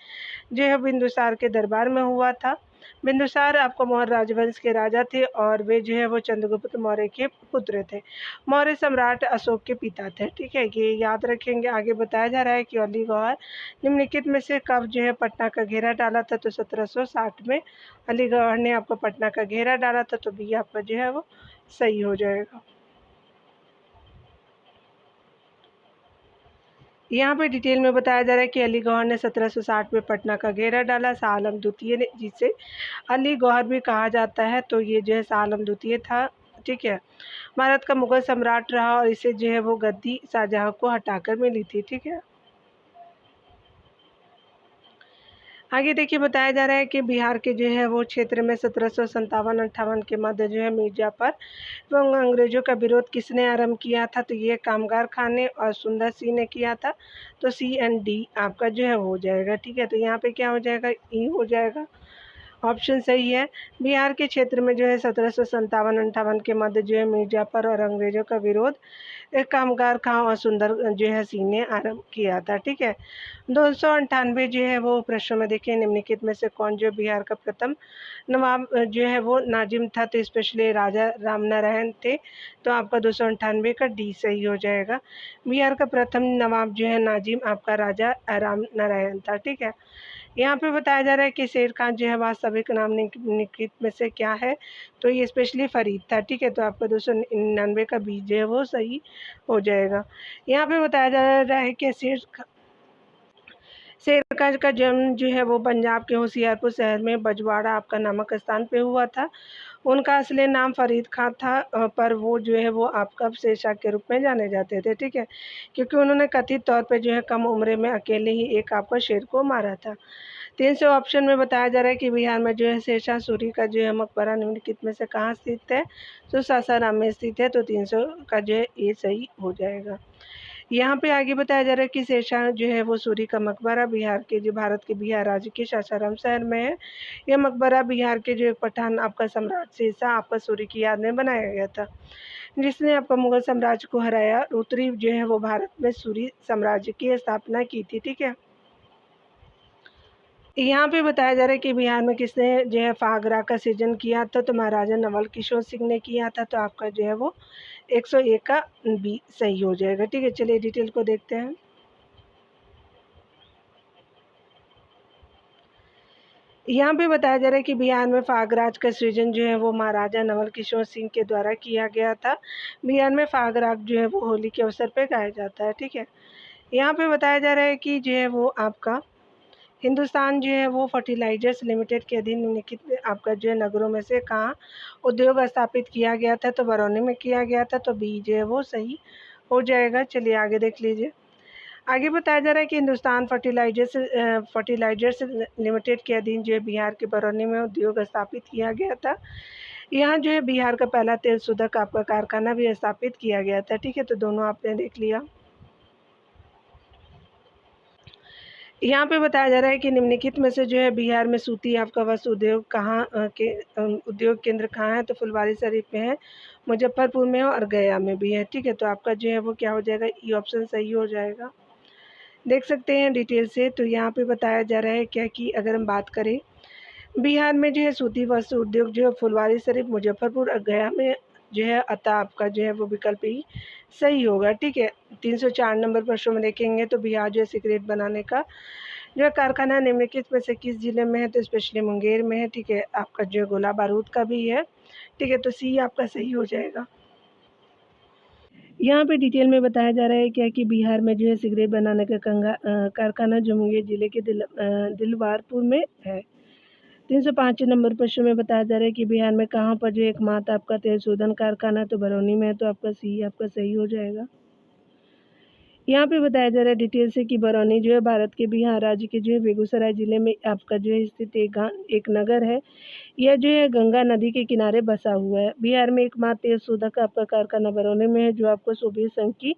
जो है बिंदुसार के दरबार में हुआ था। बिंदुसार आपको मौर्य राजवंश के राजा थे और वे जो है वो चंद्रगुप्त मौर्य के पुत्र थे। मौर्य सम्राट अशोक के पिता थे। ठीक है, ये याद रखेंगे। आगे बताया जा रहा है कि अली गौहर निम्नलिखित में से कब जो है पटना का घेरा डाला था, तो 1760 में अली गौहर ने आपको पटना का घेरा डाला था। तो बी आपका जो है वो सही हो जाएगा। यहाँ पे डिटेल में बताया जा रहा है कि अली गौहर ने 1760 में पटना का घेरा डाला। शाह आलम द्वितीय ने, जिसे अली गौहर भी कहा जाता है, तो ये जो है शाह आलम द्वितीय था। ठीक है, भारत का मुगल सम्राट रहा और इसे जो है वो गद्दी शाहजहाँ को हटाकर मिली थी। ठीक है, आगे देखिए बताया जा रहा है कि बिहार के जो है वो क्षेत्र में 1757-58 के मध्य जो है मिर्जापुर एवं अंग्रेजों का विरोध किसने आरंभ किया था, तो ये कामगार खान ने और सुंदर सिंह ने किया था। तो सी एंड डी आपका जो है हो जाएगा। ठीक है, तो यहाँ पे क्या हो जाएगा, ई हो जाएगा, ऑप्शन सही है। बिहार के क्षेत्र में जो है 1757-58 के मध्य जो है मिर्जापुर और अंग्रेजों का विरोध एक कामगार खां और सुंदर जो है सिंह ने आरंभ किया था। ठीक है, 298 जो है वो प्रश्न में देखिए निम्नलिखित में से कौन जो बिहार का प्रथम नवाब जो है वो नाजिम था, तो स्पेशली राजा रामनारायण थे। तो आपका 298 का डी सही हो जाएगा। बिहार का प्रथम नवाब जो है नाजिम आपका राजा रामनारायण था। ठीक है, यहाँ पे बताया जा रहा है कि शेर खान जो है वास्तविक नाम निम्नलिखित में से क्या है, तो ये स्पेशली फरीद था। ठीक है, तो आपका 299 का बी जो है वो सही हो जाएगा। यहाँ पे बताया जा रहा है कि शेरखान का जन्म जो है वो पंजाब के होशियारपुर शहर में बजवाड़ा आपका नामक स्थान पे हुआ था। उनका असली नाम फरीद खान था, पर वो जो है वो आपका शेरशाह के रूप में जाने जाते थे। ठीक है, क्योंकि उन्होंने कथित तौर पे जो है कम उम्र में अकेले ही एक आपका शेर को मारा था। 300 ऑप्शन में बताया जा रहा है कि बिहार में जो है शेरशाह सूरी का जो है मकबरा निम्नलिखित में से कहाँ स्थित है, तो सासाराम में स्थित है। तो 300 का जो है ये सही हो जाएगा। यहाँ पे आगे बताया जा रहा है कि शेरशाह जो है वो सूरी का मकबरा बिहार के जो भारत के बिहार राज्य के सासाराम शहर में है। यह मकबरा बिहार के जो एक पठान आपका सम्राट शेरशाह आपका सूरी की याद में बनाया गया था, जिसने आपका मुगल साम्राज्य को हराया। उत्तरी जो है वो भारत में सूरी साम्राज्य की स्थापना की थी। ठीक है, यहाँ पे बताया जा रहा है कि बिहार में किसने जो है फागरा का सृजन किया था, तो महाराजा नवल किशोर सिंह ने किया था। तो आपका जो है वो 101 का बी सही हो जाएगा। ठीक है, चलिए डिटेल को देखते हैं। यहाँ पे बताया जा रहा है कि बिहार में फागराज का सृजन जो है वो महाराजा नवल किशोर सिंह के द्वारा किया गया था। बिहार में फागराग जो है वो होली के अवसर पे गाया जाता है। ठीक है, यहाँ पे बताया जा रहा है कि जो है वो आपका हिंदुस्तान जो है वो फर्टिलाइजर्स लिमिटेड के अधीन निम्नलिखित में आपका जो है नगरों में से कहाँ उद्योग स्थापित किया गया था, तो बरौनी में किया गया था। तो बी जो है वो सही हो जाएगा। चलिए आगे देख लीजिए। आगे बताया जा रहा है कि हिंदुस्तान फर्टिलाइजर्स लिमिटेड के अधीन जो है बिहार के बरौनी में उद्योग स्थापित किया गया था। यहाँ जो है बिहार का पहला तेल शोधक आपका कारखाना भी स्थापित किया गया था। ठीक है, तो दोनों आपने देख लिया। यहाँ पे बताया जा रहा है कि निम्नलिखित में से जो है बिहार में सूती आपका वस्त्र उद्योग कहाँ के उद्योग केंद्र कहाँ है, तो फुलवारी शरीफ में है, मुजफ्फरपुर में है और गया में भी है। ठीक है, तो आपका जो है वो क्या हो जाएगा, ई ऑप्शन सही हो जाएगा। देख सकते हैं डिटेल से। तो यहाँ पे बताया जा रहा है क्या कि अगर हम बात करें बिहार में जो है सूती वस्त्र उद्योग जो है फुलवारी शरीफ, मुजफ्फरपुर और गया में जो है, अतः आपका जो है वो विकल्प ही सही होगा। ठीक है, 304 नंबर प्रश्न में देखेंगे तो बिहार जो है सिगरेट बनाने का जो है कारखाना निम्नलिखित में से किस ज़िले में है? तो स्पेशली मुंगेर में है, ठीक है। आपका जो है गोला बारूद का भी है, ठीक है। तो सी आपका सही हो जाएगा। यहाँ पे डिटेल में बताया जा रहा है क्या कि बिहार में जो है सिगरेट बनाने का कारखाना जो मुंगेर ज़िले के दिलवारपुर में है। 305 नंबर प्रश्न में बताया जा रहा है कि बिहार में कहाँ पर जो एकमात्र आपका तेल शोधन कारखाना तो बरौनी में है, तो आपका सी आपका सही हो जाएगा। यहाँ पे बताया जा रहा है डिटेल से कि बरौनी जो है भारत के बिहार राज्य के जो है बेगूसराय ज़िले में आपका जो है स्थित एक नगर है। यह जो है गंगा नदी के किनारे बसा हुआ है। बिहार में एकमात्र तेल शोधक आपका कारखाना बरौनी में है, जो आपको सोवियत संघ की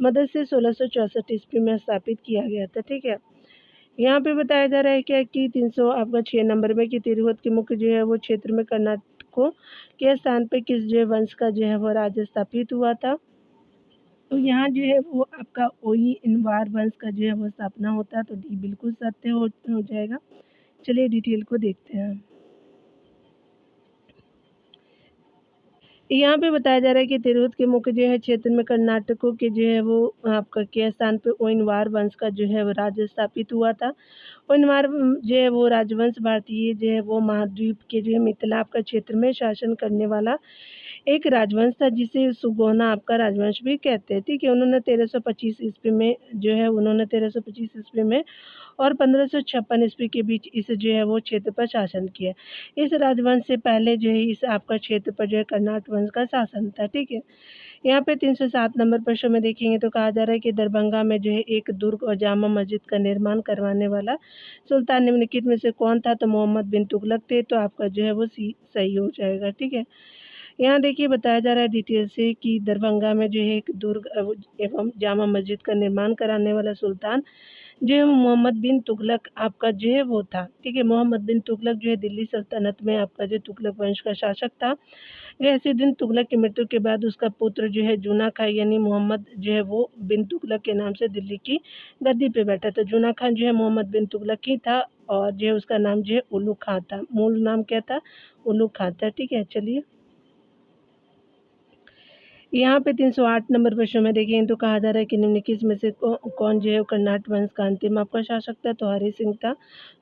मदद से 1664 ईस्वी में स्थापित किया गया था, ठीक है। यहाँ पे बताया जा रहा है क्या कि 300 आपका 6 नंबर में कि तिरहुत के मुख्य जो है वो क्षेत्र में कर्नाटकों के स्थान पे किस जो है वंश का जो है वो राज्य स्थापित हुआ था? तो यहाँ जो है वो आपका ओई इनवार वंश का जो है वो स्थापना होता है, तो डी बिल्कुल सत्य हो जाएगा। चलिए डिटेल को देखते हैं। यहाँ पे बताया जा रहा है कि तिरहुत के मुख्य जो है क्षेत्र में कर्नाटकों के जो है वो आपका के स्थान पे ओइनवार वंश का जो है वो राज्य स्थापित हुआ था। ओइनवार जो है वो राजवंश भारतीय जो है वो महाद्वीप के जो है मिथिला आपका क्षेत्र में शासन करने वाला एक राजवंश था, जिसे सुगौना आपका राजवंश भी कहते हैं, ठीक है। उन्होंने 1325 ईस्वी में जो है उन्होंने 1325 ईस्वी में और 1556 ईस्वी के बीच इस जो है वो क्षेत्र पर शासन किया। इस राजवंश से पहले जो है इस आपका क्षेत्र पर जो है कर्नाट वंश का शासन था, ठीक है। यहाँ पे 307 नंबर प्रश्न में देखेंगे तो कहा जा रहा है कि दरभंगा में जो है एक दुर्ग और जामा मस्जिद का निर्माण करवाने वाला सुल्तान निम्नलिखित में से कौन था? तो मोहम्मद बिन तुगलक थे, तो आपका जो है वो सी सही हो जाएगा, ठीक है। यहाँ देखिए बताया जा रहा है डिटेल से कि दरभंगा में जो है एक दुर्ग एवं जामा मस्जिद का निर्माण कराने वाला सुल्तान जो है मोहम्मद बिन तुगलक आपका जो है वो था, ठीक है। मोहम्मद बिन तुगलक जो है दिल्ली सल्तनत में आपका जो तुगलक वंश का शासक था। गयासुद्दीन तुगलक की मृत्यु के बाद उसका पुत्र जो है जूना खां यानी मोहम्मद जो है वो बिन तुगलक के नाम से दिल्ली की गद्दी पे बैठा था। जूना खां जो है मोहम्मद बिन तुगलक ही था और जो है उसका नाम जो है उल्लू खां था। मूल नाम क्या था? उल्लू खां था, ठीक है। चलिए यहाँ पे 308 नंबर प्रश्न में देखें तो कहा जा रहा है कि निम्नलिखित में से कौन जो है कर्नाट वंश का अंतिम आपका शासक था? तो हरि सिंह था।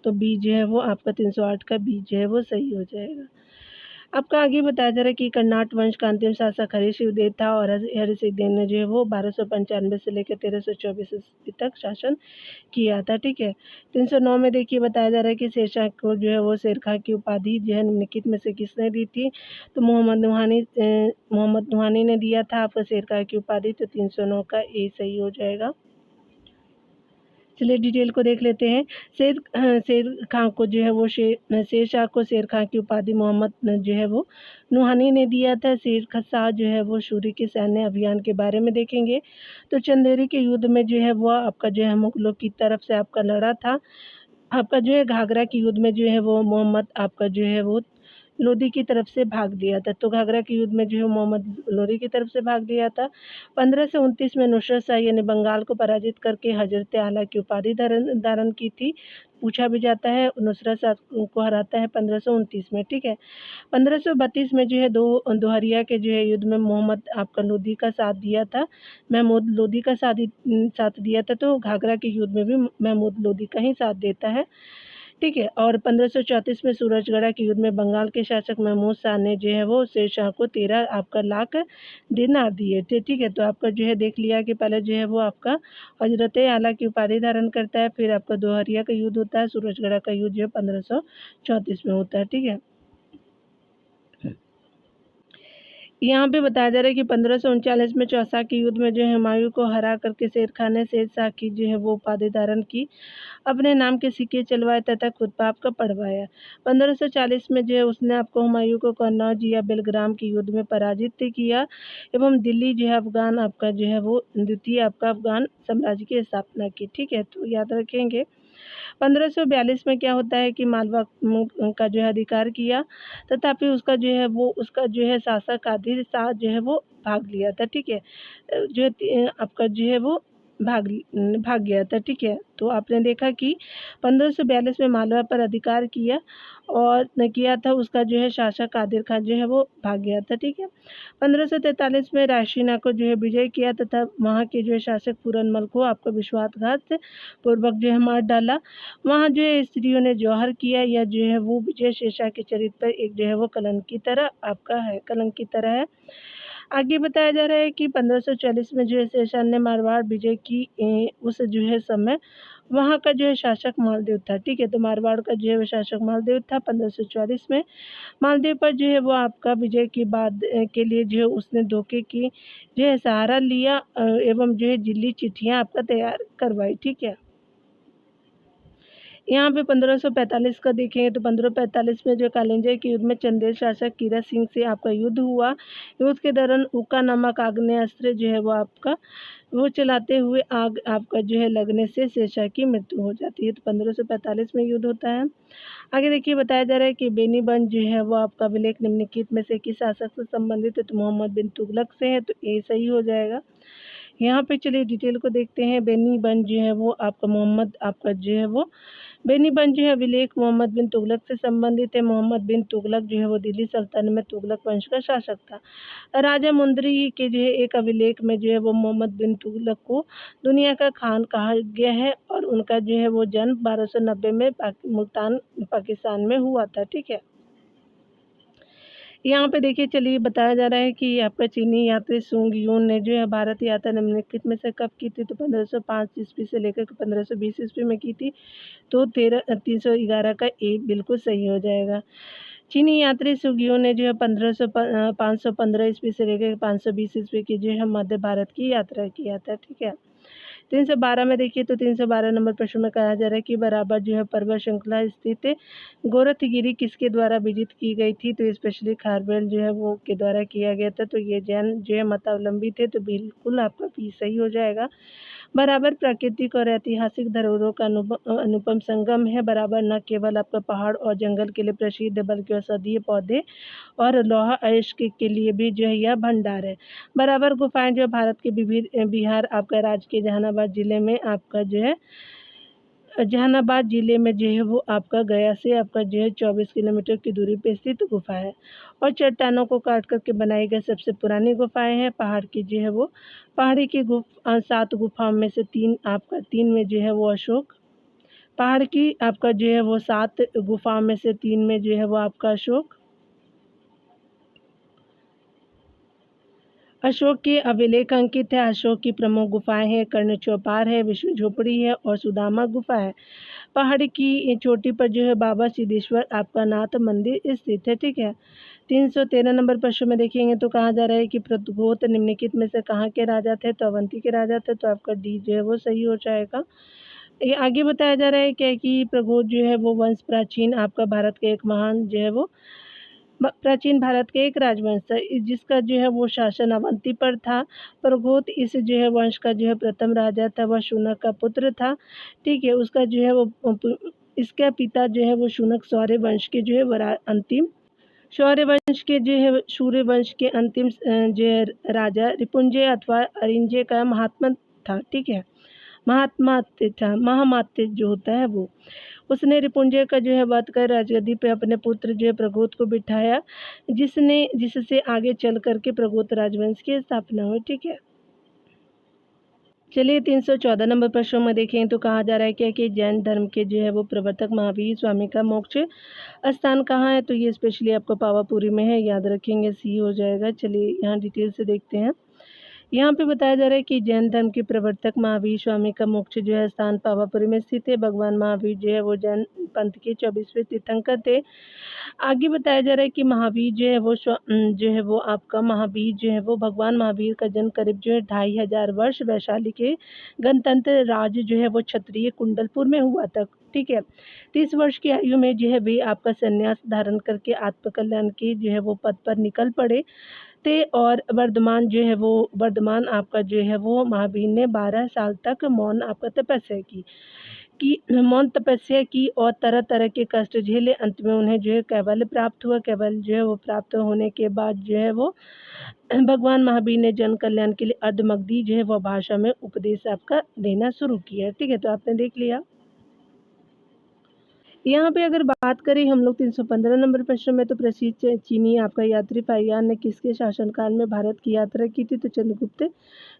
तो बी जो है वो आपका 308 का बी जो है वो सही हो जाएगा। आपका आगे बताया जा रहा है कि कर्नाट वंश का अंतिम शासक हरिशिवदेव था और हरिसिंहदेव ने जो है वो 1295 से लेकर 1324 ईस्वी तक शासन किया था, ठीक है। 309 में देखिए बताया जा रहा है कि शेरशाह को जो है वो शेरखां की उपाधि जो है निम्नलिखित में से किसने दी थी? तो मोहम्मद नुहानी ने दिया था आपको शेरखां की उपाधि, तो 309 का ए सही हो जाएगा। चलिए डिटेल को देख लेते हैं। शेर खां को जो है वो शेरशाह को शेर खां की उपाधि मोहम्मद जो है वो नुहानी ने दिया था। शेर शाह जो है वो सूरी के सैन्य अभियान के बारे में देखेंगे तो चंदेरी के युद्ध में जो है वो आपका जो है मुगलों की तरफ से आपका लड़ा था। आपका जो है घाघरा के युद्ध में जो है वो मोहम्मद आपका जो है वो लोदी की तरफ से भाग लिया था। तो घाघरा के युद्ध में जो है मोहम्मद लोदी की तरफ से भाग लिया था। 1529 में नुसरत शाह यानी बंगाल को पराजित करके हजरत आला की उपाधि धारण धारण की थी। पूछा भी जाता है नुसरत शाह को हराता है 1529 में, ठीक है। 1532 में जो है दोहरिया के जो है युद्ध में मोहम्मद आपका लोदी का साथ दिया था। महमूद लोदी का साथ दिया था, तो घाघरा के युद्ध में भी महमूद लोदी का ही साथ देता है, ठीक है। और 1534 में सूरजगढ़ के युद्ध में बंगाल के शासक महमूद शाह ने जो है वो शेर शाह को 13 आपका लाख दिनार दिए थे, ठीक है। तो आपका जो है देख लिया कि पहले जो है वो आपका हजरत आला की उपाधि धारण करता है, फिर आपका दोहरिया का युद्ध होता है, सूरजगढ़ का युद्ध जो है 1534 में होता है, ठीक है। यहाँ पे बताया जा रहा है कि 1539 में चौसा के युद्ध में जो है हुमायूं को हरा करके शेर खान ने शेर शाह की जो है वो उपाधि धारण की, अपने नाम के सिक्के चलवाए तथा खुद पाप का पढ़वाया। 1540 में जो है उसने आपको हुमायूं को कन्नौज या बेलग्राम के युद्ध में पराजित किया एवं दिल्ली जो है अफगान आपका जो है वो द्वितीय आपका अफगान साम्राज्य की स्थापना की, ठीक है। तो याद रखेंगे 1542 में क्या होता है कि मालवा का जो है अधिकार किया, तथापि उसका जो है शासक आदिल शाह जो है वो भाग लिया था, ठीक है। जो आपका जो है वो भाग भाग गया था। ठीक है, तो आपने देखा कि 1542 में मालवा पर अधिकार किया और न किया था, उसका जो है शासक कादिर खान जो है वो भाग गया था। ठीक है, 1543 में रायसीना को जो है विजय किया तथा वहाँ के जो है शासक पूरनमल को आपका विश्वासघात पूर्वक जो है मार डाला। वहाँ जो है स्त्रियों ने जौहर किया, या जो है वो विजय शेषा के चरित्र पर एक जो है वो कलंक की तरह आपका है, कलंक की तरह है। आगे बताया जा रहा है कि 1540 में जो है शेरशाह ने मारवाड़ विजय की उस जो है समय वहाँ का जो है शासक मालदेव था। ठीक है, तो मारवाड़ का जो है वो शासक मालदेव था। 1544 में मालदेव पर जो है वो आपका विजय के बाद के लिए जो है उसने धोखे की जो है सहारा लिया एवं जो है जिल्ली चिट्ठियाँ आपका तैयार करवाई। ठीक है, यहाँ पे 1545 का देखेंगे तो 1545 में जो कालिंजर के युद्ध में चंदेल शासक कीरत सिंह से आपका युद्ध हुआ। युद्ध के दौरान उक्का नामक आग्नेयास्त्र जो है वो आपका वो चलाते हुए आग आपका जो है लगने से शेरशाह की मृत्यु हो जाती है। तो 1545 में युद्ध होता है। आगे देखिए बताया जा रहा है कि बेनीबंद जो है वो आपका अभिलेख निम्नलिखित में से किस शासक से संबंधित है, तो मोहम्मद बिन तुगलक से है, तो ये सही हो जाएगा। यहाँ पे चलिए डिटेल को देखते हैं। बेनीबंद जो है वो आपका मोहम्मद आपका जो है वो बेनीबंद जो है अभिलेख मोहम्मद बिन तुगलक से संबंधित है। मोहम्मद बिन तुगलक जो है वो दिल्ली सल्तनत में तुगलक वंश का शासक था। राजा मुंदरी के जो है एक अभिलेख में जो है वो मोहम्मद बिन तुगलक को दुनिया का खान कहा गया है और उनका जो है वो जन्म 1290 में मुल्तान पाकिस्तान में हुआ था। ठीक है, यहाँ पे देखिए चलिए बताया जा रहा है कि आपका चीनी यात्री सुंग यून ने जो है भारत यात्रा निम्नलिखित में से कब की थी, तो 1505 ईस्वी से लेकर 1520 ईस्वी में की थी। तो 311 का ए बिल्कुल सही हो जाएगा। चीनी यात्री सुगियों ने जो है 515 ईस्वी से लेकर 520 ईस्वी की जो है मध्य भारत की यात्रा किया था। ठीक है, 312 में देखिए तो 312 नंबर प्रश्न में कहा जा रहा है कि बराबर जो है पर्वत श्रृंखला स्थित गोरखगिरी किसके द्वारा विजित की गई थी, तो स्पेशली खारवेल जो है वो के द्वारा किया गया था। तो ये जैन जो है मतावलंबी थे, तो बिल्कुल आपका बी सही हो जाएगा। बराबर प्राकृतिक और ऐतिहासिक धरोहरों का अनुपम संगम है। बराबर न केवल आपका पहाड़ और जंगल के लिए प्रसिद्ध बल्कि औषधीय पौधे और लौह अयस्क के लिए भी जो है यह भंडार है। बराबर गुफाएं जो भारत के विभिन्न बिहार आपका राज्य के जहानाबाद जिले में आपका जो है जहानाबाद जिले में जो है वो आपका गया से आपका जो है 24 किलोमीटर की दूरी पे स्थित गुफा है और चट्टानों को काट करके बनाई गई सबसे पुरानी गुफाएं हैं। पहाड़ की जो है वो पहाड़ी की 7 गुफाओं में से 3 में जो है वो अशोक पहाड़ की आपका जो है वो 7 गुफाओं में से 3 में जो है वो आपका अशोक के अभिलेख अंकित है। अशोक की प्रमुख गुफाएं हैं कर्ण चौपार है, विष्णु झोपड़ी है और सुदामा गुफा है। पहाड़ की चोटी पर जो है बाबा सिद्धेश्वर आपका नाथ मंदिर स्थित है। ठीक है, 313 नंबर प्रश्न में देखेंगे तो कहा जा रहा है कि प्रद्योत निम्नलिखित में से कहाँ के राजा थे, तो अवंती के राजा थे। तो आपका डी जो है वो सही हो जाएगा। ये आगे बताया जा रहा है क्या कि प्रगोत जो है वो वंश प्राचीन आपका भारत के एक महान जो है वो प्राचीन भारत के एक राजवंश था जिसका जो है वो शासन अवंती पर था। प्रगोत इस जो है वंश का जो है प्रथम राजा था, वह शूनक का पुत्र था। ठीक है, उसका जो है वो इसका पिता जो है वो शूनक सौर्य वंश के जो है अंतिम शौर्य वंश के जो है सूर्य वंश के अंतिम जो है राजा रिपुंजय अथवा अरिंजय का महात्मा था। ठीक है, महात्मात्य था, महामात्य जो होता है वो उसने रिपुंजय का जो है वध कर राजगद्दी पे अपने पुत्र जो है प्रगोत को बिठाया, जिससे आगे चल करके प्रगोत राजवंश की स्थापना हुई। ठीक है, चलिए 314 नंबर प्रश्न में देखें तो कहा जा रहा है क्या कि जैन धर्म के जो है वो प्रवर्तक महावीर स्वामी का मोक्ष स्थान कहाँ है, तो ये स्पेशली आपको पावापुरी में है, याद रखेंगे सी हो जाएगा। चलिए यहाँ डिटेल से देखते हैं। यहाँ पे बताया जा रहा है कि जैन धर्म के प्रवर्तक महावीर स्वामी का मोक्ष जो है स्थान पावापुरी में स्थित है। भगवान महावीर जो है वो जैन पंथ के 24वें तीर्थंकर थे। आगे बताया जा रहा है कि महावीर जो है वो जो है वो आपका महावीर जो है वो भगवान महावीर का जन्म करीब जो है 2500 वर्ष वैशाली के गणतंत्र राज्य जो है वो क्षत्रिय कुंडलपुर में हुआ था। ठीक है, 30 वर्ष की आयु में जो है वे आपका संन्यास धारण करके आत्मकल्याण के जो है वो पद पर निकल पड़े थे और वर्धमान आपका जो है वो महावीर ने 12 साल तक मौन आपका तपस्या की। की मौन तपस्या की और तरह तरह के कष्ट झेले। अंत में उन्हें जो है कैवल्य प्राप्त हुआ। कैवल्य जो है वो प्राप्त होने के बाद जो है वो भगवान महावीर ने जन कल्याण के लिए अर्धमगधी जो है वो भाषा में उपदेश आपका देना शुरू किया। ठीक है, तो आपने देख लिया। यहाँ पे अगर बात करें हम लोग 315 नंबर प्रश्न में, तो प्रसिद्ध चीनी आपका यात्री फाहियान ने किसके शासनकाल में भारत की यात्रा की थी? तो चंद्रगुप्त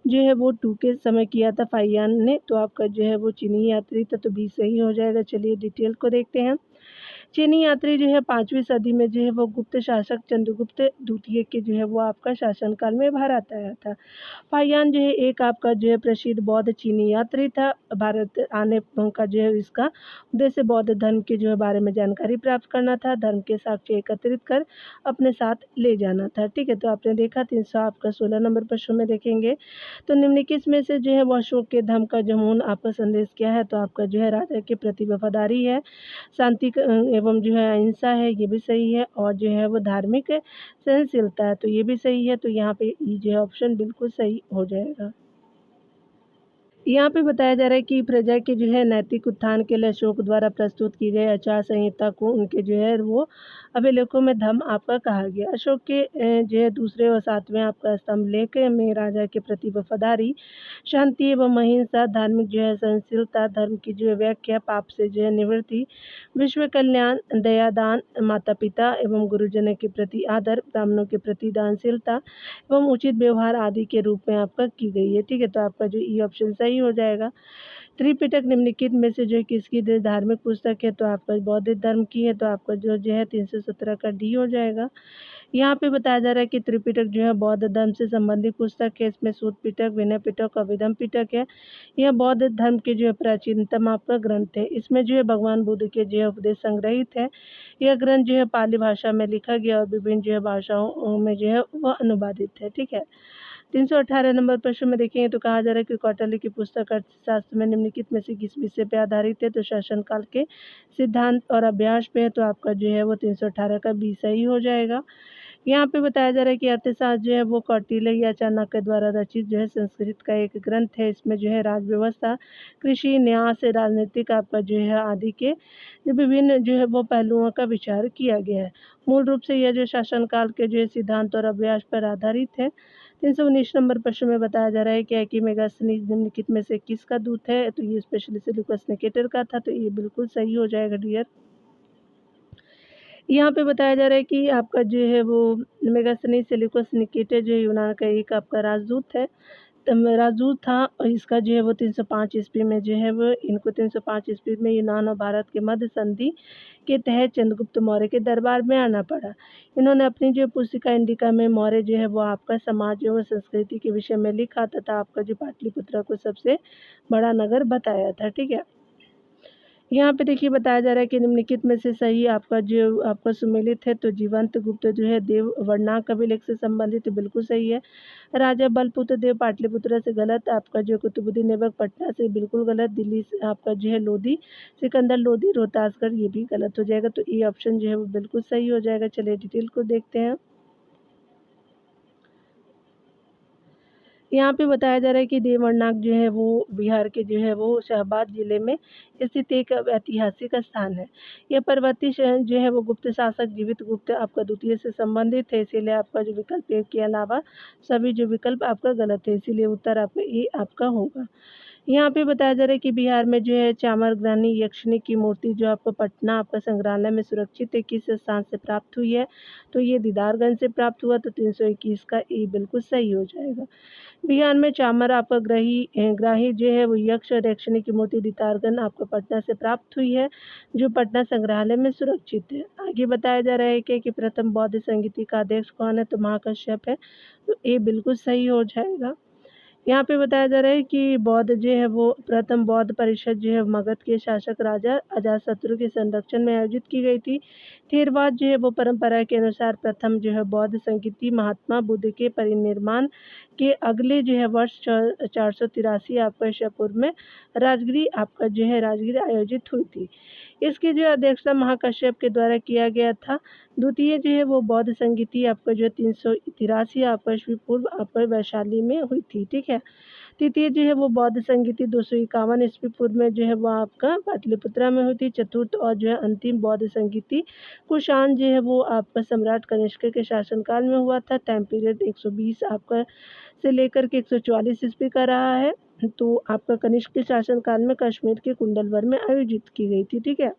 जो है वो 2 के समय किया था फाहियान ने। तो आपका जो है वो चीनी यात्री था, तो बी सही हो जाएगा। चलिए डिटेल को देखते हैं। चीनी यात्री जो है 5वीं सदी में जो है वो गुप्त शासक चंद्रगुप्त द्वितीय के जो है वो आपका शासनकाल में भारत आया था। फाहियान जो है एक आपका जो है प्रसिद्ध बौद्ध चीनी यात्री था। भारत आने का जो है इसका उद्देश्य बौद्ध धर्म के जो है बारे में जानकारी प्राप्त करना था, धर्म के साक्ष्य एकत्रित कर अपने साथ ले जाना था। ठीक है, तो आपने देखा 300 आपका 16 नंबर प्रश्न में देखेंगे। तो निम्नलिखित में से जो है वो अशोक के धर्म का जमून आपका संदेश क्या है? तो आपका जो है राजा के प्रति वफादारी है, शांति एवं जो है अहिंसा है, ये भी सही है, और जो है वो धार्मिक सहनशीलता है, तो ये भी सही है। तो यहाँ पे ई जो है ऑप्शन बिल्कुल सही हो जाएगा। यहाँ पे बताया जा रहा है कि प्रजा के जो है नैतिक उत्थान के लिए अशोक द्वारा प्रस्तुत की गई आचार संहिता को उनके जो है वो अभिलेखों में धम्म आपका कहा गया। अशोक के जो है दूसरे और 7वें आपका स्तंभ लेख में राजा के प्रति वफादारी, शांति एवं अहिंसा, धार्मिक जो है सहनशीलता, धर्म की जो है व्याख्या, पाप से जो है निवृत्ति, विश्व कल्याण, दयादान, माता पिता एवं गुरुजनों के प्रति आदर, ब्राह्मणों के प्रति दानशीलता एवं उचित व्यवहार आदि के रूप में आपका की गई है। ठीक है, तो आपका जो ई ऑप्शन सही हो जाएगा। त्रिपिटक निम्नलिखित में से जो किसकी धार्मिक पुस्तक है? तो आपका बौद्ध धर्म की है, तो आपका जो है 317 का डी हो जाएगा। यहाँ पे बताया जा रहा है कि त्रिपिटक जो है बौद्ध धर्म से संबंधित पुस्तक है। इसमें सूत पिटक, विनय पिटक और विधम पिटक है। यह बौद्ध धर्म के जो है प्राचीनतम आपका ग्रंथ है। इसमें जो है भगवान बुद्ध के जो है उपदेश संग्रहित है। यह ग्रंथ जो है पाली भाषा में लिखा गया और विभिन्न जो है भाषाओं में जो है वह अनुवादित है। ठीक है, 318 नंबर प्रश्न में देखेंगे तो कहा जा रहा है कि कौटिल्य की पुस्तक अर्थशास्त्र में निम्नलिखित में से किस विषय पे आधारित है? तो शासनकाल के सिद्धांत और अभ्यास पे है, तो आपका जो है वो 318 का बी सही हो जाएगा। यहाँ पे बताया जा रहा है कि अर्थशास्त्र जो है वो कौटिल्य या चाणक्य द्वारा रचित जो है संस्कृत का एक ग्रंथ है। इसमें जो है राज व्यवस्था, कृषि, न्यास, राजनीतिक आपका जो है आदि के जो विभिन्न जो है वो पहलुओं का विचार किया गया है। मूल रूप से यह जो शासनकाल के जो है सिद्धांत और अभ्यास पर आधारित है। 319 नंबर प्रश्न में बताया जा रहा है कि मेगास्थनीज निम्नलिखित में से किसका दूत है? तो ये स्पेशली सिलिकस निकेटर का था, तो ये बिल्कुल सही हो जाएगा डियर। यहाँ पे बताया जा रहा है कि आपका जो है वो मेगास्थनीज सिलिकस निकेटर जो है यूनान का एक आपका राजदूत है, राजदूत था। और इसका जो है वो 305 ईस्वी में जो है वो इनको 305 ईस्वी में यूनान और भारत के मध्य संधि के तहत चंद्रगुप्त मौर्य के दरबार में आना पड़ा। इन्होंने अपनी जो पुस्तिका इंडिका में मौर्य जो है वो आपका समाज एवं संस्कृति के विषय में लिखा तथा आपका जो पाटलिपुत्र को सबसे बड़ा नगर बताया था। ठीक है, यहाँ पे देखिए बताया जा रहा है कि निम्नलिखित में से सही आपका जो आपका सुमेलित है, तो जीवंत गुप्त जो है देव वर्णाक अभिलेख से संबंधित है, बिल्कुल सही है। राजा बलपुत्र देव पाटलिपुत्र से गलत। आपका जो कुतुबुद्दीन ऐबक पटना से बिल्कुल गलत। दिल्ली से आपका जो है लोधी, सिकंदर लोधी रोहतासगढ़, ये भी गलत हो जाएगा। तो ये ऑप्शन जो है वो बिल्कुल सही हो जाएगा। चलिए डिटेल को देखते हैं। यहाँ पे बताया जा रहा है कि देवरनाग जो है वो बिहार के जो है वो शहबाद जिले में स्थित एक ऐतिहासिक स्थान है। यह पर्वतीय शहर जो है वो गुप्त शासक जीवित गुप्त आपका द्वितीय से संबंधित है, इसीलिए आपका जो विकल्प एक के अलावा सभी जो विकल्प आपका गलत है, इसीलिए उत्तर आपका ए आपका होगा। यहाँ पे बताया जा रहा है कि बिहार में जो है चामरग्रानी यक्षिणी की मूर्ति जो आपको पटना आपका संग्रहालय में सुरक्षित है, किस स्थान से प्राप्त हुई है? तो ये दीदारगंज से प्राप्त हुआ, तो 321 का ए बिल्कुल सही हो जाएगा। बिहार में चामर आपका ग्राही जो है वो यक्ष और यक्षिणी की मूर्ति दीदारगंज आपको पटना से प्राप्त हुई है, जो पटना संग्रहालय में सुरक्षित है। आगे बताया जा रहा है कि प्रथम बौद्ध संगीति का अध्यक्ष कौन है? तो महाकश्यप है, तो ए बिल्कुल सही हो जाएगा। यहाँ पे बताया जा रहा है कि बौद्ध जो है वो प्रथम बौद्ध परिषद जो है मगध के शासक राजा अजातशत्रु के संरक्षण में आयोजित की गई थी। थेरवाद जो है वो परंपरा के अनुसार प्रथम जो है बौद्ध संगीति महात्मा बुद्ध के परिनिर्वाण के अगले जो है वर्ष 483 आपका ईसा पूर्व में राजगिरी आपका जो है राजगिरी आयोजित हुई थी। इसकी जो अध्यक्षता महाकश्यप के द्वारा किया गया था। द्वितीय जो है वो बौद्ध संगीति आपका जो 383 आपका ईस्वी पूर्व आपका वैशाली में हुई थी, ठीक है। तृतीय जो है वो बौद्ध संगीति 251 ईस्वी पूर्व में जो है वो आपका पाटलिपुत्रा में हुई थी। चतुर्थ और जो है अंतिम बौद्ध संगीति कुषाण जो है वो आपका सम्राट कनिष्क के शासनकाल में हुआ था। टाइम पीरियड 120 आपका से लेकर के 144 ईस्वी का रहा है। तो आपका कनिष्क के शासनकाल में कश्मीर के कुंडलवर में आयोजित की गई थी, ठीक है।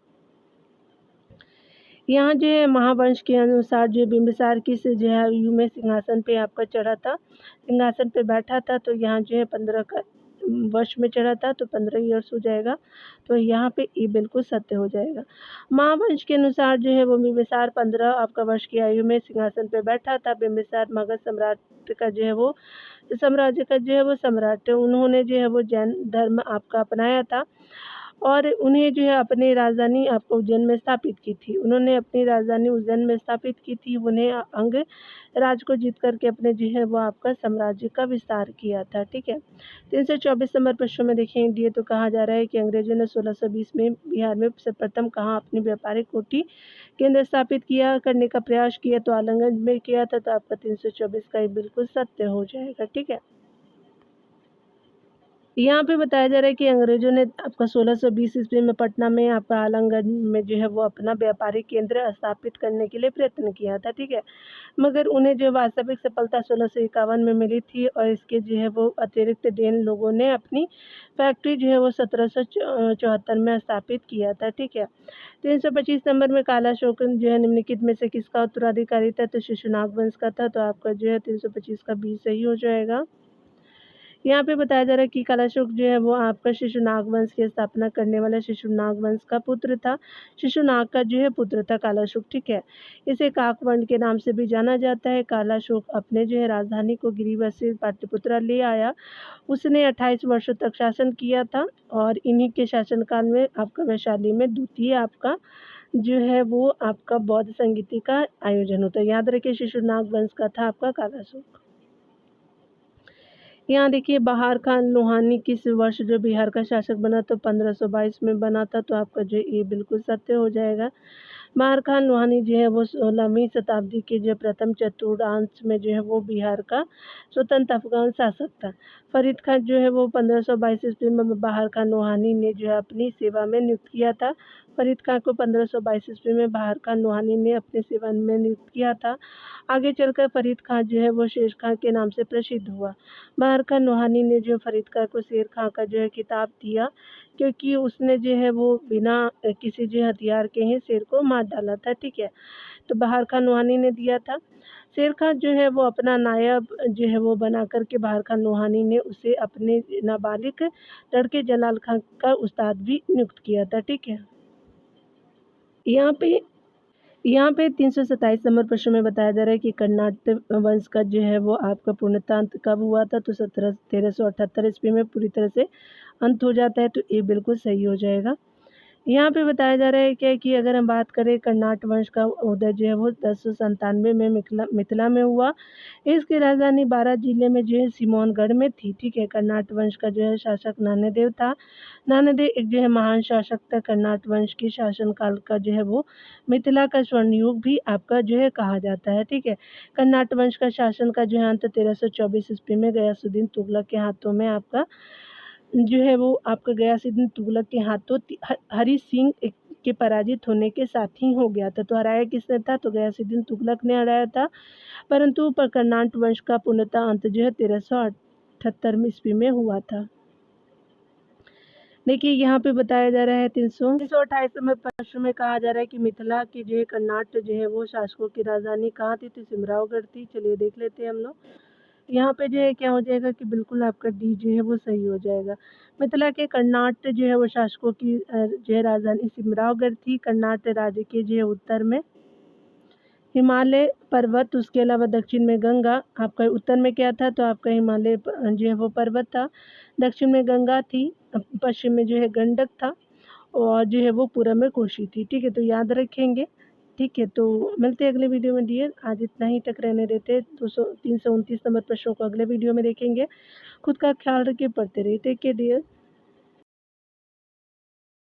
यहाँ जो है महावंश के अनुसार जो बिंबिसार किस जो है आयु में सिंहासन पे आपका चढ़ा था, सिंहासन पे बैठा था, तो यहाँ जो है 15 का वर्ष में चढ़ा था, तो 15 ईयर्स हो जाएगा। तो यहाँ पे ये बिल्कुल सत्य हो जाएगा। महावंश के अनुसार जो है वो बिंबिसार 15 आपका वर्ष की आयु में सिंहासन पे बैठा था। बिंबिसार मगध सम्राट का जो है वो साम्राज्य का जो है वो सम्राट है। उन्होंने जो है वो जैन धर्म आपका अपनाया था और उन्हें जो है अपनी राजधानी आपको उज्जैन में स्थापित की थी। उन्होंने अपनी राजधानी उज्जैन में स्थापित की थी। उन्हें अंग राज को जीत करके अपने जो है वो आपका साम्राज्य का विस्तार किया था, ठीक है। 324 नंबर प्रश्न में देखेंगे तो कहा जा रहा है कि अंग्रेजों ने 1620 में बिहार में सर्वप्रथम कहाँ अपनी व्यापारिक कोठी केंद्र स्थापित किया करने का प्रयास किया, तो आलमगंज में किया था। तो आपका 324 का ये बिल्कुल सत्य हो जाएगा, ठीक है। यहाँ पे बताया जा रहा है कि अंग्रेजों ने आपका 1620 ईस्वी में पटना में आपका आलमगंज में जो है वो अपना व्यापारिक केंद्र स्थापित करने के लिए प्रयत्न किया था, ठीक है। मगर उन्हें जो वास्तविक सफलता 1651 में मिली थी और इसके जो है वो अतिरिक्त डेन लोगों ने अपनी फैक्ट्री जो है वो 1774 में स्थापित किया था, ठीक है। 325 नंबर में काला अशोक जो है निम्नलिखित में से किसका उत्तराधिकारी था, तो शिशुनाग वंश का था। तो आपका जो है 325 का बी सही हो जाएगा। यहाँ पे बताया जा रहा है कि कालाशोक जो है वो आपका शिशुनाग वंश की स्थापना करने वाला शिशुनाग वंश का पुत्र था। शिशुनाग का जो है पुत्र था कालाशोक, ठीक है। इसे काकवंड के नाम से भी जाना जाता है। कालाशोक अपने जो है राजधानी को गिरिवसी पाटलिपुत्रा ले आया। उसने 28 वर्षों तक शासन किया था और इन्हीं के शासनकाल में आपका वैशाली में द्वितीय आपका जो है वो आपका बौद्ध संगीति का आयोजन होता है। याद रखिए शिशुनाग वंश का था आपका कालाशोक। यहाँ देखिए बहार खान लोहानी किस वर्ष जो बिहार का शासक बना, तो 1522 में बना था। तो आपका जो ये बिल्कुल सत्य हो जाएगा। बहार खान लोहानी जो है वो 16वीं शताब्दी के जो प्रथम चतुर्थांश में जो है वो बिहार का स्वतंत्र अफगान शासक था। फरीद खान जो है वो 1522 ईस्वी में बहार खान लोहानी ने जो है अपनी सेवा में नियुक्त किया था। फरीद खान को 1522 ईस्वी में बहार खान लोहानी ने अपनी सेवा में नियुक्त किया था। आगे चलकर फरीद खान जो है वो शेर खां के नाम से प्रसिद्ध हुआ। बहार खान लोहानी ने जो फरीद खान को शेर खां का जो है खिताब दिया, क्योंकि उसने जो है वो बिना किसी जो हथियार के ही शेर को मार डाला था, ठीक है। तो बहार खान लोहानी ने दिया था। शेर खान जो है वो अपना नायब जो है वो बना करके बहार खान लोहानी ने उसे अपने नाबालिग लड़के जलाल खान का उस्ताद भी नियुक्त किया था, ठीक है। यहाँ पे 327 नंबर प्रश्न में बताया जा रहा है कि कर्नाटक वंश का जो है वो आपका पूर्णतः अंत कब हुआ था, तो 1378 ईस्वी में पूरी तरह से अंत हो जाता है। तो ये बिल्कुल सही हो जाएगा। यहाँ पे बताया जा रहा है क्या कि अगर हम बात करें कर्नाट वंश का उदय जो है वो 1097 में मिथिला में हुआ। इसकी राजधानी बारां जिले में जो है सिमोनगढ़ में थी, ठीक है। कर्नाट वंश का जो है शासक नान्यदेव था। नान्यदेव एक जो है महान शासक था। कर्नाट वंश के शासनकाल का जो है वो मिथिला का स्वर्ण युग भी आपका जो है कहा जाता है, ठीक है। कर्नाट वंश का शासन का जो है अंत 1324 ईस्वी में गयासुद्दीन तुगलक के हाथों में आपका जो है वो आपका गयासुद्दीन तुगलक के हाथों हरि सिंह के पराजित होने के साथ ही हो गया था। तो हराया किसने था, तो गयासुद्दीन तुगलक ने हराया था। परंतु कर्नाट वंश का पूर्णतः अंत जो है 1378 ईस्वी में हुआ था। देखिए यहाँ पे बताया जा रहा है 328 में प्रश्न में कहा जा रहा है कि मिथिला की जो है कर्नाट जो है वो शासकों की राजधानी कहाँ थी, तो सिमरावगढ़ थी। चलिए देख लेते हैं हम लोग। यहाँ पे जो है क्या हो जाएगा कि बिल्कुल आपका डी जो है वो सही हो जाएगा। मिथिला के कर्नाट जो है वो शासकों की जो है राजधानी सिमरावगढ़ थी। कर्नाट राज्य के जो है उत्तर में हिमालय पर्वत, उसके अलावा दक्षिण में गंगा। आपका उत्तर में क्या था, तो आपका हिमालय जो है वो पर्वत था। दक्षिण में गंगा थी। पश्चिम में जो है गंडक था और जो है वो पूरब में कोशी थी, ठीक है। तो याद रखेंगे, ठीक है। तो मिलते हैं अगले वीडियो में डियर। आज इतना ही तक रहने देते। 329 नंबर प्रश्नों को अगले वीडियो में देखेंगे। खुद का ख्याल रखिए, पढ़ते रहिए। Take care dear.